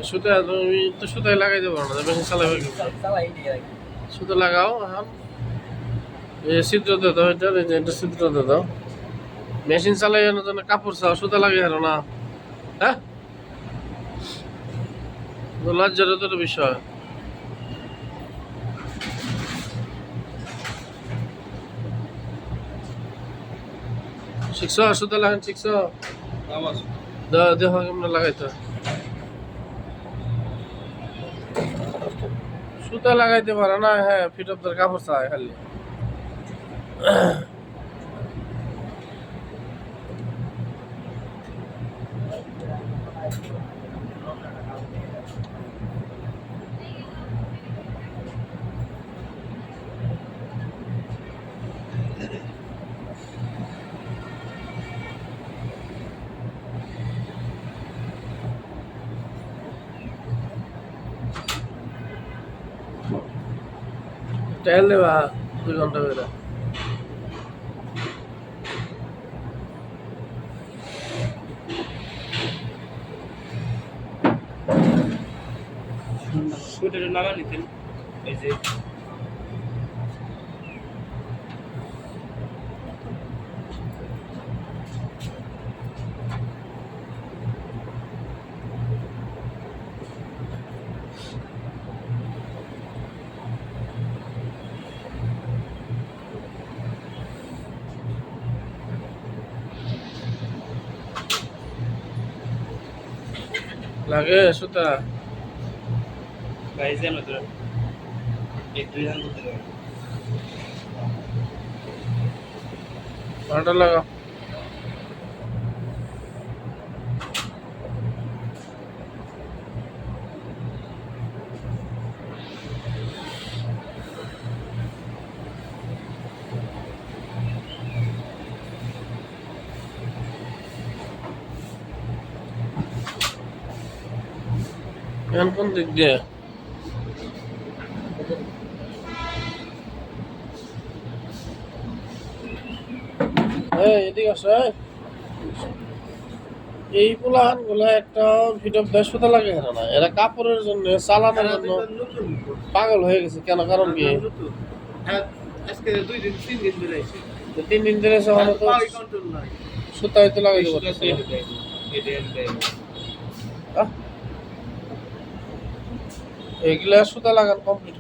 সুতা তুমি তো সুতায় লাগাই দেবো না, মেশিন চালাবে কি? সুতো লাগাও এখন, ছিদ্র দিয়ে দাও, এটা ছিদ্র দিয়ে দাও। মেশিন চালাই জন্য কাপড় চাও, সুতা লাগিয়ে হারো না। হ্যাঁ, লজ্জার তো বিষয়। শিখছ সুতা লাগান, শিখছ? দেখো কেমন লাগাইতে সুতা লাগাইতে পারে না। হ্যাঁ, ফিট অফ দর কাপড় চায় খালি। টাইল দেবা 2 ঘন্টা করে। সুইটারে লাগা নিতেন এই যে লাগে সুতা গাইজ জানো তো এই 2 হাত করতে হবে। ঘন্টা লাগাও। এখন কোন দিক দিয়ে? এদিকে আসো। এই পোলাহান গুলা একটা ভিডিও বেশ সুতা লাগে না, এরা কাপড়ের জন্য চালানোর জন্য পাগল হয়ে গেছে। কেন, কারণ কি? আজকে 2 দিন 3 দিন ধরে আইছে 3 দিন ধরে তো কন্ট্রোল নাই সুতা হইতে লাগাই দেবো। এগুলা সুতা লাগান কমপ্লিট।